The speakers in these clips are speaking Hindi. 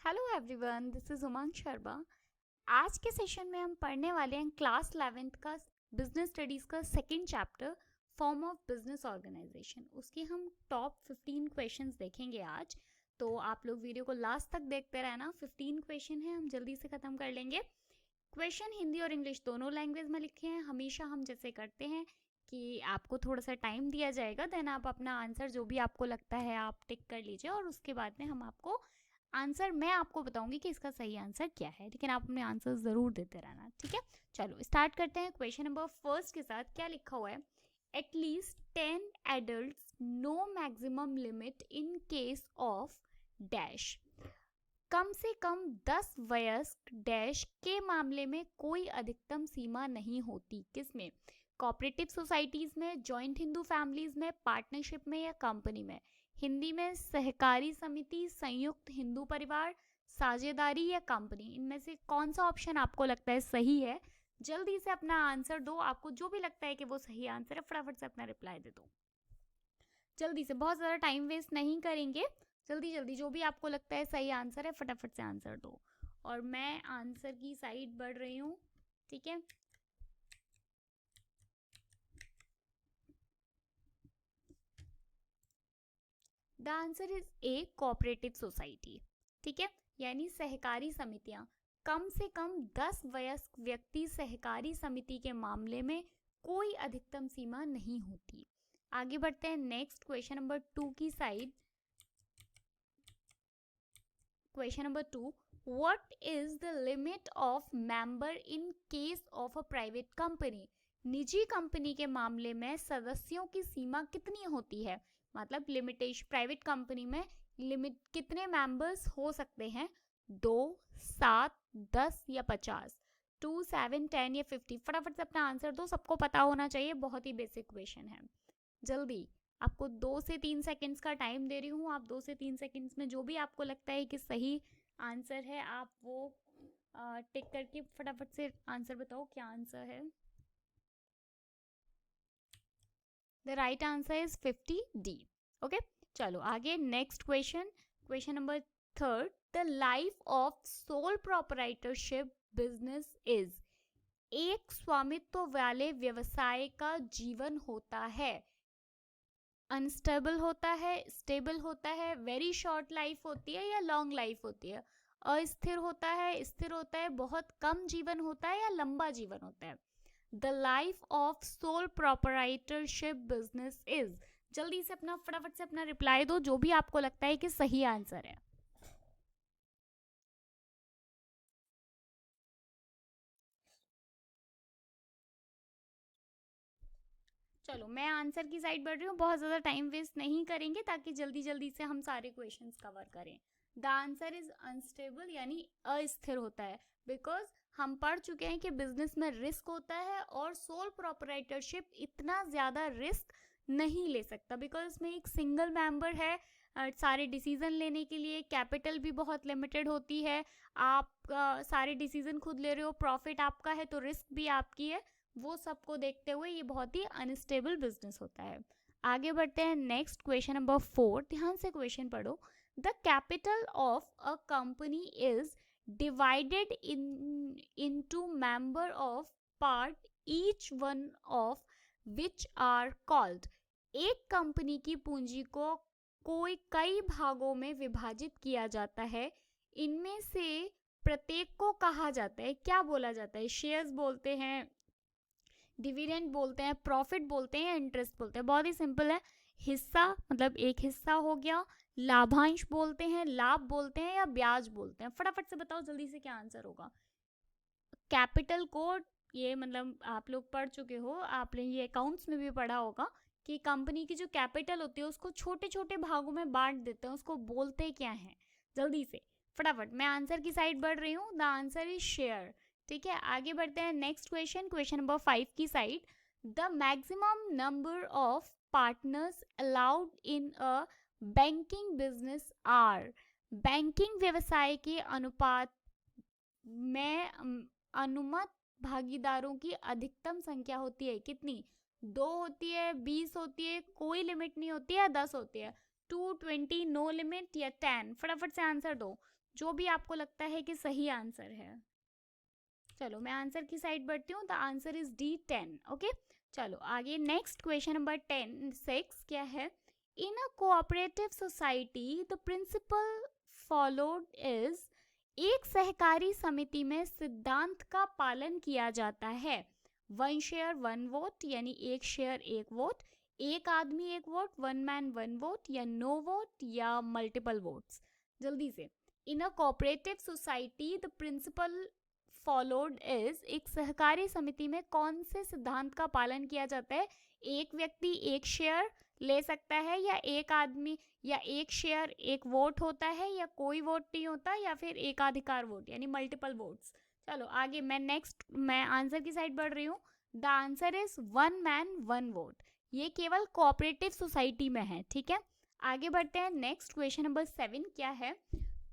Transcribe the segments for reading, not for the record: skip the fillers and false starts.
हेलो एवरीवन, दिस इज उमंग शर्मा। आज के सेशन में हम पढ़ने वाले हैं क्लास 11th का बिजनेस स्टडीज का second chapter form of business organisation. उसके हम टॉप 15 क्वेश्चंस देखेंगे आज। तो आप लोग वीडियो को लास्ट तक देखते रहना। 15 क्वेश्चन है, हम जल्दी से खत्म कर लेंगे। क्वेश्चन हिंदी और इंग्लिश दोनों लैंग्वेज में लिखे हैं। हमेशा हम जैसे करते हैं कि आपको थोड़ा सा टाइम दिया जाएगा, देन आप अपना आंसर जो भी आपको लगता है आप टिक कर लीजिए और उसके बाद में हम आपको आंसर मैं आपको बताऊंगी कि इसका सही आंसर क्या है, लेकिन आप अपने आंसर जरूर देते रहना, ठीक है। चलो स्टार्ट करते हैं। क्वेश्चन नंबर फर्स्ट के साथ क्या लिखा हुआ है? At least 10 adult, no maximum limit in case of dash. कम से कम 10 वयस्क डैश के मामले में कोई अधिकतम सीमा नहीं होती। किसमें? कोऑपरेटिव सोसाइटीज में, जॉइंट हिंदू फैमिलीज में, पार्टनरशिप में या कंपनी में। हिंदी में सहकारी समिति, संयुक्त हिंदू परिवार, साझेदारी या कंपनी। इनमें से कौन सा ऑप्शन आपको लगता है सही है? जल्दी से अपना आंसर दो। आपको जो भी लगता है कि वो सही आंसर है, फटाफट से अपना रिप्लाई दे दो जल्दी से। बहुत ज़्यादा टाइम वेस्ट नहीं करेंगे। जल्दी जल्दी जो भी आपको लगता है सही आंसर है, फटाफट से आंसर दो। और मैं आंसर की साइड बढ़ रही हूँ, ठीक है। The answer is A, cooperative society, ठीक है, यानी सहकारी समितियां। कम से कम 10 वयस्क व्यक्ति सहकारी समिति के मामले में कोई अधिकतम सीमा नहीं होती। आगे बढ़ते हैं नेक्स्ट क्वेश्चन नंबर 2 की side. Question number 2, what is the limit of member in case of a private company? निजी कंपनी के मामले में सदस्यों की सीमा कितनी होती है? मतलब लिमिटेशन, प्राइवेट कंपनी में लिमिट कितने मेंबर्स हो सकते हैं? 2, 7, 10 या 50? 2, 7, 10 या 50? फटाफट से अपना आंसर दो, सबको पता होना चाहिए, बहुत ही बेसिक क्वेश्चन है। जल्दी, आपको 2 से 3 सेकंड्स का टाइम दे रही हूँ। आप 2 से 3 सेकंड्स में जो भी आपको लगता है कि सही आंसर है, आप वो टिक करके फटाफट से आंसर बताओ क्या आंसर है। The right answer is 50D। Okay, चलो आगे next question. Question number 3, the life of sole proprietorship business is. एक स्वामित्व वाले व्यवसाय का जीवन होता है, अनस्टेबल होता है, स्टेबल होता है, वेरी शॉर्ट लाइफ होती है या लॉन्ग लाइफ होती है, अस्थिर होता है, स्थिर होता है, बहुत कम जीवन होता है या लंबा जीवन होता है? The life of sole proprietorship business is. जल्दी से अपना फटाफट से अपना रिप्लाई दो, जो भी आपको लगता है कि सही आंसर है। चलो मैं आंसर की साइड बढ़ रही हूँ, बहुत ज़्यादा टाइम वेस्ट नहीं करेंगे ताकि जल्दी जल्दी से हम सारे क्वेश्चंस कवर करें। द आंसर इज अनस्टेबल, यानी अस्थिर होता है। बिकॉज हम पढ़ चुके हैं कि बिजनेस में रिस्क होता है और सोल प्रोपराइटरशिप इतना ज़्यादा रिस्क नहीं ले सकता, बिकॉज इसमें एक सिंगल मेंबर है। सारे डिसीजन लेने के लिए कैपिटल भी बहुत लिमिटेड होती है। आप सारे डिसीजन खुद ले रहे हो, प्रॉफिट आपका है तो रिस्क भी आपकी है। वो सबको देखते हुए ये बहुत ही अनस्टेबल बिजनेस होता है। आगे बढ़ते हैं नेक्स्ट क्वेश्चन नंबर 4। ध्यान से क्वेश्चन पढ़ो। The capital of a company is divided into member of part, each one of which are called. एक कंपनी की पूंजी को कोई कई भागों में विभाजित किया जाता है, इनमें से प्रत्येक को कहा जाता है, क्या बोला जाता है? शेयर्स बोलते हैं, डिविडेंड बोलते हैं, प्रॉफिट बोलते हैं, इंटरेस्ट बोलते हैं। बहुत ही सिंपल है। हिस्सा मतलब एक हिस्सा हो गया, लाभांश बोलते हैं, लाभ बोलते हैं या ब्याज बोलते हैं। फटाफट से बताओ जल्दी से क्या आंसर होगा। कैपिटल को, ये मतलब आप लोग पढ़ चुके हो, आपने ये अकाउंट्स में भी पढ़ा होगा कि कंपनी की जो कैपिटल होती है उसको छोटे छोटे भागों में बांट देते हैं, उसको बोलते क्या है? जल्दी से फटाफट, मैं आंसर की साइड बढ़ रही हूँ। द आंसर इज शेयर, ठीक है। आगे बढ़ते हैं नेक्स्ट क्वेश्चन, क्वेश्चन नंबर 5 की side. The maximum number of partners allowed in a banking business are. Banking व्यवसाय के अनुपात में अनुमत भागीदारों की अधिकतम संख्या होती है कितनी? 2 होती है, 20 होती है, कोई लिमिट नहीं होती है, 10 होती है, 2, 20 नो लिमिट या 10? फटाफट से आंसर दो। जो भी आपको लगता है कि सही आंसर है। चलो मैं आंसर की साइड बढ़ती हूँ। The answer is D 10। Okay, चलो आगे नेक्स्ट क्वेश्चन नंबर 6 क्या है। In a cooperative society the principal followed is, एक सहकारी समिति में सिद्धांत का पालन किया जाता है। 1 शेयर 1 वोट, यानी 1 शेयर 1 वोट, एक आदमी 1 वोट, 1 मैन 1 वोट, या नो वोट, या मल्टीपल वोट्स। जल्दी से, in a cooperative society the principal followed is, एक सहकारी समिति में कौन से सिद्धांत का पालन किया जाता है। एक व्यक्ति एक शेयर ले सकता है, या एक आदमी, या एक शेयर एक वोट होता है, या कोई वोट नहीं होता, या फिर एकाधिकार वोट यानी मल्टीपल वोट्स। चलो आगे मैं आंसर की साइड बढ़ रही हूँ। The answer is 1 man 1 vote. ये केवल कोऑपरेटिव सोसाइटी में है, ठीक है। आगे बढ़ते हैं। नेक्स्ट क्वेश्चन नंबर 7 क्या है।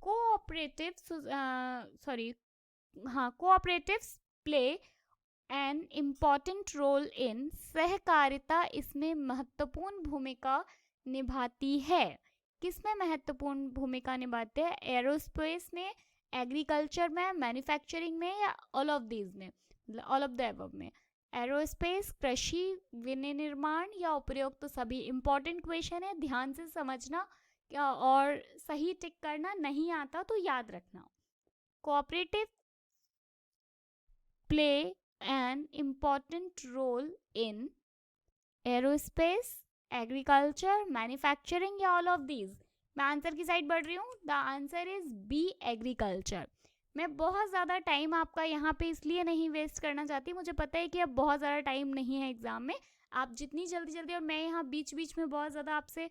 Cooperative cooperatives play an important role in, सहकारिता इसमें महत्वपूर्ण भूमिका निभाती है। किसमें महत्वपूर्ण भूमिका निभाते हैं। एरोस्पेस में, एग्रीकल्चर में, मैन्युफैक्चरिंग में, या ऑल ऑफ दीज में, ऑल ऑफ द अबव में। एरोस्पेस, कृषि, विनिर्माण, या उपयोग। तो सभी इंपॉर्टेंट क्वेश्चन है, ध्यान से समझना और सही टिक करना। नहीं आता तो याद रखना। Cooperative play an important role in aerospace, agriculture, manufacturing, या all of these। मैं आंसर की साइड बढ़ रही हूँ। The answer is B, agriculture. मैं बहुत ज़्यादा टाइम आपका यहाँ पे इसलिए नहीं वेस्ट करना चाहती, मुझे पता है कि अब बहुत ज़्यादा टाइम नहीं है एग्जाम में। आप जितनी जल्दी जल्दी, और मैं यहाँ बीच बीच में बहुत ज़्यादा आपसे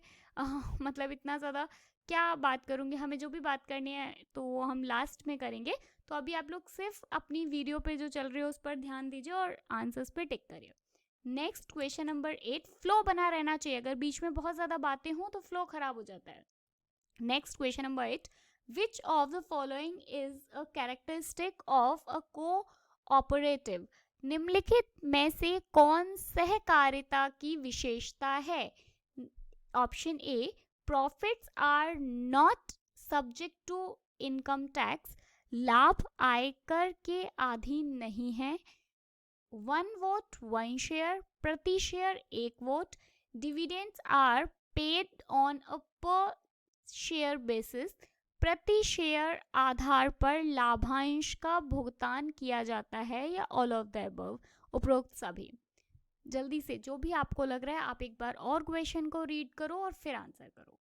मतलब इतना ज़्यादा क्या बात करूँगी, हमें जो भी बात करनी है तो वो हम लास्ट में करेंगे। तो अभी आप लोग सिर्फ अपनी वीडियो पे जो चल रही है उस पर ध्यान दीजिए और आंसर्स पे टिक करिए। नेक्स्ट क्वेश्चन नंबर 8, फ्लो बना रहना चाहिए, अगर बीच में बहुत ज़्यादा बातें हों तो फ्लो खराब हो जाता है। Next question number 8, which of the following is a characteristic of a cooperative, निम्नलिखित में से कौन सहकारिता की विशेषता है। Option A, profits are not subject to income tax, लाभ आयकर के अधीन नहीं है। 1 वोट 1 शेयर, प्रति share 1 vote, dividends are paid on a per share basis, प्रति शेयर आधार पर लाभांश का भुगतान किया जाता है, या ऑल ऑफ द अबव, उपरोक्त सभी। जल्दी से जो भी आपको लग रहा है आप एक बार और क्वेश्चन को रीड करो और फिर आंसर करो।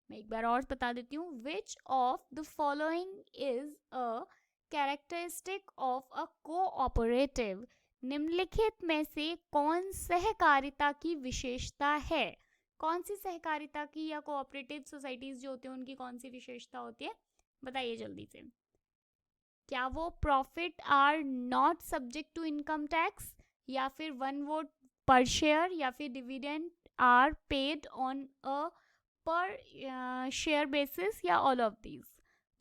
मैं एक बार और बता देती हूँ। विच of the following is a characteristic of a cooperative, निम्नलिखित में से कौन सहकारिता की विशेषता है। कौन सी सहकारिता की या कोऑपरेटिव सोसाइटीज जो होती हैं उनकी कौन सी विशेषता होती है, बताइए जल्दी से। क्या वो profit are not subject to income tax, या फिर 1 वोट पर शेयर, या फिर dividend are paid on a per share basis, या ऑल ऑफ दीज।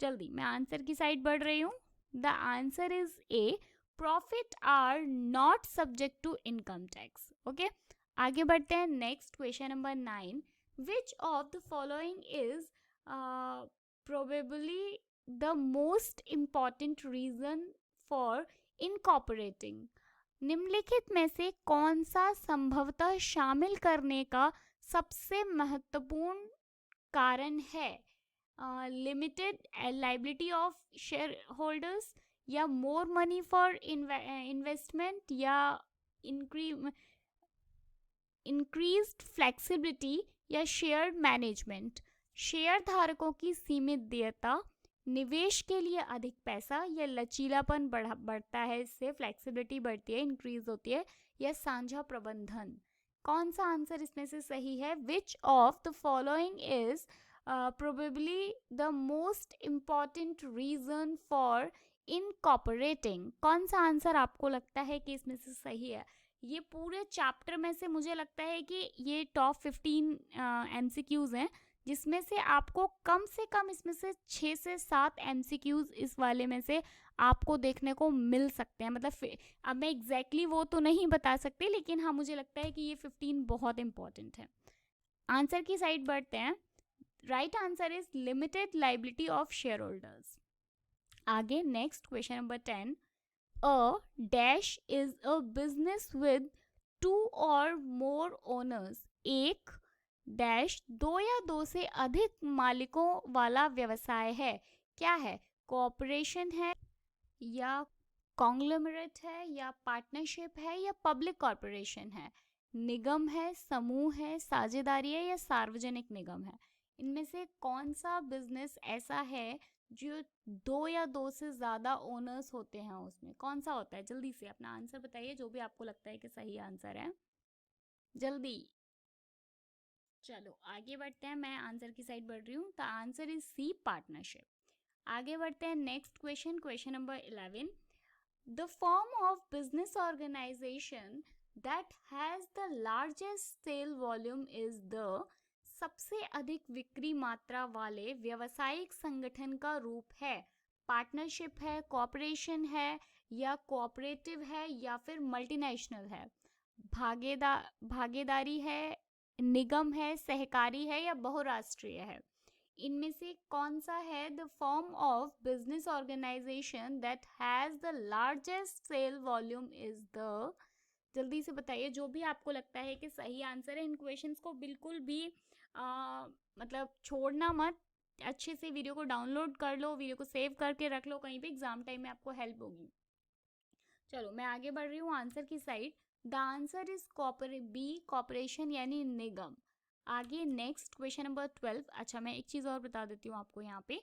जल्दी, मैं आंसर की साइड बढ़ रही हूँ। The answer is A, profit are not subject to income tax. Okay, आगे बढ़ते हैं। Next question number 9, which of the following is probably the most important reason for incorporating, निम्नलिखित में से कौन सा संभवतः शामिल करने का सबसे महत्वपूर्ण कारण है। Limited liability of share holders, या मोर मनी फॉर इन्वेस्टमेंट, या इंक्रीज्ड फ्लेक्सिबिलिटी, या शेयर मैनेजमेंट। शेयर धारकों की सीमित देयता, निवेश के लिए अधिक पैसा, या लचीलापन बढ़ता है, इससे फ्लेक्सिबिलिटी बढ़ती है, इंक्रीज होती है, या साझा प्रबंधन। कौन सा आंसर इसमें से सही है। Which of the following is probably the most important reason for incorporating, कौन सा आंसर आपको लगता है कि इसमें से सही है। ये पूरे चैप्टर में से मुझे लगता है कि ये टॉप 15 MCQs हैं, जिसमें से आपको कम से कम इसमें से 6 से 7 MCQs इस वाले में से आपको देखने को मिल सकते हैं। मतलब अब मैं एग्जैक्टली वो तो नहीं बता सकती, लेकिन हाँ मुझे लगता है कि ये 15 बहुत इंपॉर्टेंट है। आंसर की साइड बढ़ते हैं। Right answer is limited liability of share holders. आगे next question number 10, a dash is a business with 2 और मोर ओनर्स। एक डैश दो या दो से अधिक मालिकों वाला व्यवसाय है। क्या है? कॉर्पोरेशन है, या कॉन्ग्लोमरेट है, या पार्टनरशिप है, या पब्लिक कॉर्पोरेशन है, निगम है, समूह है, साझेदारी है, या सार्वजनिक निगम है। इनमें से कौन सा बिजनेस ऐसा है जो दो या दो से ज्यादा ओनर्स होते हैं? उसमें कौन सा होता है? जल्दी से अपना आंसर बताइए, जो भी आपको लगता है कि सही आंसर है, जल्दी। चलो आगे बढ़ते हैं, मैं आंसर की साइड बढ़ रही हूँ। The answer is C, partnership. आगे बढ़ते हैं next question, question number 11, the form of business organization that has the largest sale volume is the, सबसे अधिक बिक्री मात्रा वाले व्यवसायिक संगठन का रूप है। पार्टनरशिप है, कॉर्पोरेशन है, या कोऑपरेटिव है, या फिर मल्टीनेशनल है। भागीदारी है, निगम है, सहकारी है, या बहुराष्ट्रीय है। इनमें से कौन सा है the form of business organisation that has the largest sale volume is the, जल्दी से बताइए, जो भी आपको लगता है कि सही आंसर है। इन क्वेश्चंस को बिल्कुल भी मतलब छोड़ना मत, अच्छे से वीडियो को डाउनलोड कर लो, वीडियो को सेव करके रख लो, कहीं भी एग्जाम टाइम में आपको हेल्प होगी। चलो मैं आगे बढ़ रही हूँ आंसर की side. The answer is B, corporation यानी निगम। आगे नेक्स्ट क्वेश्चन नंबर 12। अच्छा मैं एक चीज़ और बता देती हूँ आपको यहाँ पे,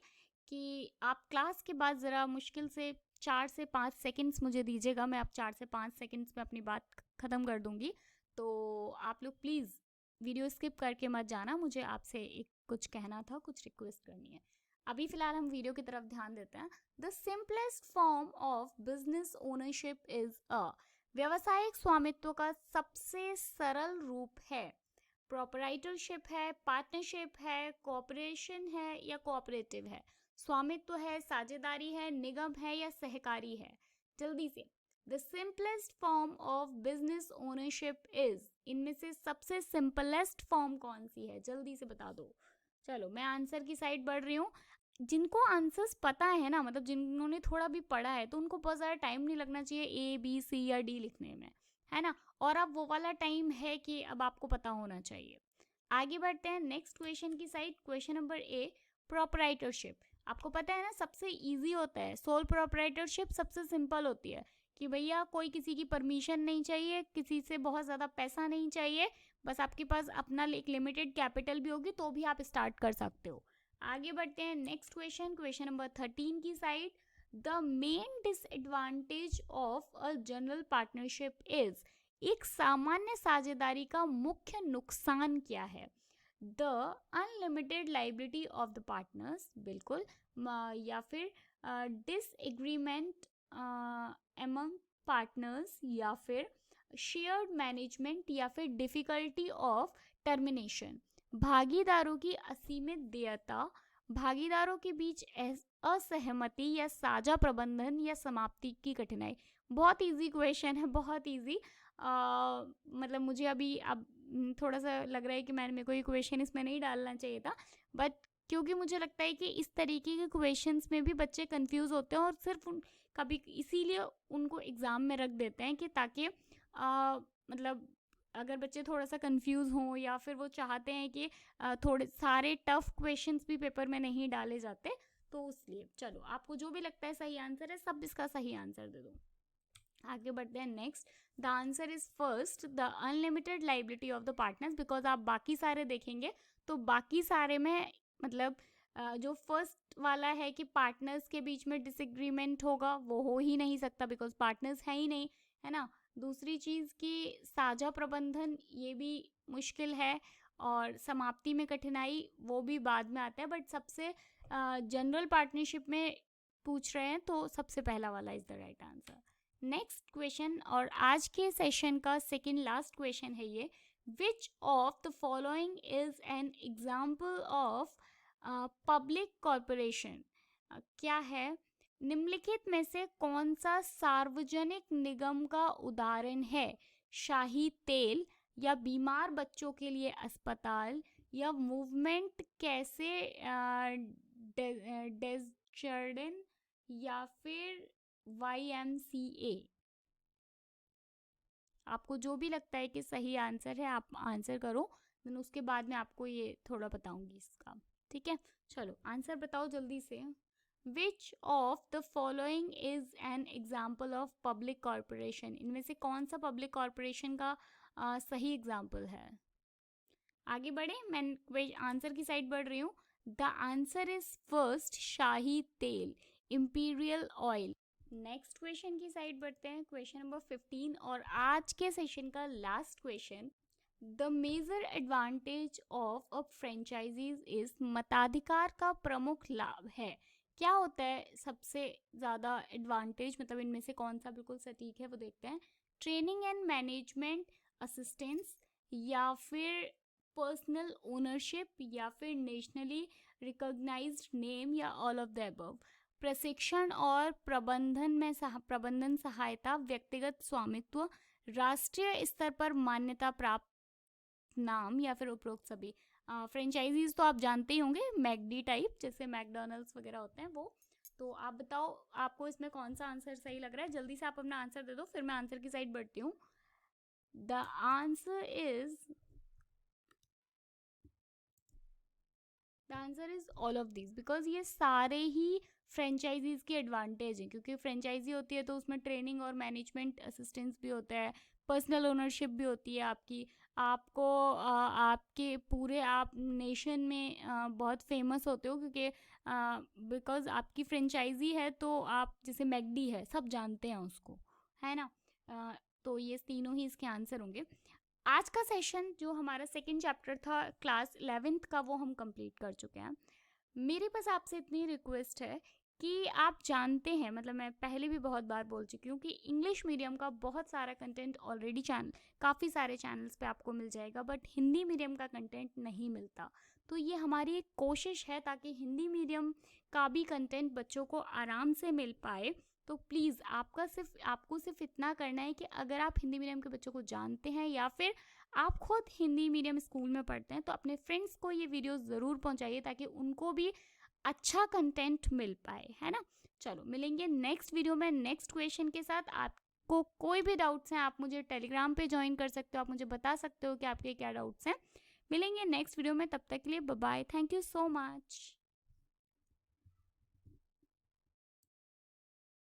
कि आप क्लास के बाद ज़रा मुश्किल से 4 से 5 सेकंड्स मुझे दीजिएगा। मैं आप 4 से 5 सेकंड्स में अपनी बात ख़त्म कर दूँगी। तो आप लोग प्लीज़ वीडियो स्किप करके मत जाना, मुझे आपसे एक कुछ कहना था, कुछ रिक्वेस्ट करनी है। अभी फ़िलहाल हम वीडियो की तरफ ध्यान देते हैं। The simplest form of business ownership is a, व्यवसायिक स्वामित्व का सबसे सरल रूप है। प्रोपराइटरशिप है, पार्टनरशिप है, कॉर्पोरेशन है, या कोऑपरेटिव है। स्वामित्व है, साझेदारी है, निगम है, या सहकारी है। जल्दी से, the simplest form of business ownership is, इनमें से सबसे सिंपलेस्ट फॉर्म कौन सी है? जल्दी से बता दो। चलो मैं आंसर की साइड बढ़ रही हूँ। जिनको आंसर्स पता है ना, मतलब जिन्होंने थोड़ा भी पढ़ा है, तो उनको बहुत ज़्यादा टाइम नहीं लगना चाहिए ए बी सी या डी लिखने में, है ना। और अब वो वाला टाइम है कि अब आपको पता होना चाहिए। आगे बढ़ते हैं नेक्स्ट क्वेश्चन की side, question number A, proprietorship. आपको पता है ना, सबसे इजी होता है सोल प्रोपराइटरशिप, सबसे सिंपल होती है कि भैया कोई किसी की परमिशन नहीं चाहिए, किसी से बहुत ज़्यादा पैसा नहीं चाहिए, बस आपके पास अपना एक लिमिटेड कैपिटल भी होगी तो भी आप स्टार्ट कर सकते हो। आगे बढ़ते हैं नेक्स्ट क्वेश्चन, क्वेश्चन नंबर 13 की side. The main disadvantage of a general partnership is, एक सामान्य साझेदारी का मुख्य नुकसान क्या है? The unlimited liability of the partners, बिल्कुल, या फिर डिसएग्रीमेंट एमंग पार्टनर्स, या फिर शेयर्ड मैनेजमेंट, या फिर डिफिकल्टी ऑफ टर्मिनेशन। भागीदारों की असीमित देयता, भागीदारों के बीच असहमति, या साझा प्रबंधन या समाप्ति की कठिनाई। बहुत इजी क्वेश्चन है, बहुत इजी। मतलब मुझे अभी अब थोड़ा सा लग रहा है कि मेरे को ये क्वेश्चन इसमें नहीं डालना चाहिए था, बट क्योंकि मुझे लगता है कि इस तरीके के क्वेश्चंस में भी बच्चे कंफ्यूज होते हैं, और सिर्फ कभी इसीलिए उनको एग्ज़ाम में रख देते हैं कि ताकि मतलब अगर बच्चे थोड़ा सा कंफ्यूज हों, या फिर वो चाहते हैं कि थोड़े सारे टफ क्वेश्चंस भी पेपर में नहीं डाले जाते, तो इसलिए चलो आपको जो भी लगता है सही आंसर है, सब इसका सही आंसर दे दो। आगे बढ़ते हैं next. The answer is first, the unlimited liability of the partners. Because आप बाकी सारे देखेंगे तो बाकी सारे में मतलब जो फर्स्ट वाला है कि पार्टनर्स के बीच में डिसएग्रीमेंट होगा, वो हो ही नहीं सकता बिकॉज पार्टनर्स है ही नहीं, है ना। दूसरी चीज़ की साझा प्रबंधन, ये भी मुश्किल है, और समाप्ति में कठिनाई वो भी बाद में आता है, बट सबसे जनरल पार्टनरशिप में पूछ रहे हैं तो सबसे पहला वाला is the right answer. Next question, और आज के सेशन का सेकंड लास्ट क्वेश्चन है ये, विच of the following is an example of public corporation. क्या है? निम्नलिखित में से कौन सा सार्वजनिक निगम का उदाहरण है? शाही तेल, या बीमार बच्चों के लिए अस्पताल, या मूवमेंट कैसे डेजर्डन, या फिर YMCA? आपको जो भी लगता है कि सही आंसर है आप आंसर करो, देन उसके बाद में आपको ये थोड़ा बताऊंगी इसका, ठीक है। चलो आंसर बताओ जल्दी से। विच of the following is an example of public corporation? इनमें से कौन सा पब्लिक कॉरपोरेशन का सही एग्जाम्पल है? आगे बढ़े, मैं आंसर की साइड बढ़ रही हूँ। द आंसर इज फर्स्ट शाही तेल, इंपीरियल ऑयल। नेक्स्ट क्वेश्चन की साइड बढ़ते हैं, क्वेश्चन नंबर 15 और आज के सेशन का last question. The major advantage of a franchisees is, मताधिकार का प्रमुख लाभ है। क्या होता है सबसे ज़्यादा एडवांटेज, मतलब इनमें से कौन सा बिल्कुल सटीक है वो देखते हैं। ट्रेनिंग एंड मैनेजमेंट असिस्टेंस, या फिर पर्सनल ओनरशिप, या फिर नेशनली रिकॉग्नाइज्ड नेम, या ऑल ऑफ द अबव। प्रशिक्षण और प्रबंधन सहायता, व्यक्तिगत स्वामित्व, राष्ट्रीय स्तर पर मान्यता प्राप्त नाम, या फिर उपरोक्त सभी। फ्रेंचाइजीज तो आप जानते ही होंगे, मैकडी टाइप, जैसे मैकडोनल्ड्स वगैरह होते हैं वो। तो आप बताओ आपको इसमें कौन सा आंसर सही लग रहा है, जल्दी से आप अपना आंसर दे दो, फिर मैं आंसर की साइड बढ़ती हूँ। The answer is all of this, because ये सारे ही फ्रेंचाइजीज की एडवांटेज हैं, क्योंकि फ्रेंचाइजी होती है तो उसमें ट्रेनिंग और मैनेजमेंट असिस्टेंस भी होता है, पर्सनल ओनरशिप भी होती है आपकी, आपको आपके पूरे आप नेशन में बहुत फेमस होते हो, क्योंकि बिकॉज आपकी फ्रेंचाइजी है, तो आप जैसे मैकडी है सब जानते हैं उसको, है ना। तो ये तीनों ही इसके आंसर होंगे। आज का सेशन जो हमारा सेकंड चैप्टर था क्लास 11th का, वो हम कंप्लीट कर चुके हैं। मेरे पास आपसे इतनी रिक्वेस्ट है कि आप जानते हैं, मतलब मैं पहले भी बहुत बार बोल चुकी हूँ कि इंग्लिश मीडियम का बहुत सारा कंटेंट ऑलरेडी काफ़ी सारे चैनल्स पे आपको मिल जाएगा, बट हिंदी मीडियम का कंटेंट नहीं मिलता। तो ये हमारी एक कोशिश है ताकि हिंदी मीडियम का भी कंटेंट बच्चों को आराम से मिल पाए। तो प्लीज़ आपको सिर्फ इतना करना है कि अगर आप हिंदी मीडियम के बच्चों को जानते हैं, या फिर आप खुद हिंदी मीडियम स्कूल में पढ़ते हैं, तो अपने फ्रेंड्स को ये वीडियो ज़रूर पहुंचाइए ताकि उनको भी अच्छा कंटेंट मिल पाए, है ना। चलो मिलेंगे नेक्स्ट वीडियो में नेक्स्ट क्वेश्चन के साथ। आपको कोई भी डाउट्स हैं आप मुझे टेलीग्राम पे ज्वाइन कर सकते हो, आप मुझे बता सकते हो कि आपके क्या डाउट्स हैं। मिलेंगे नेक्स्ट वीडियो में, तब तक के लिए bye bye, thank you so much.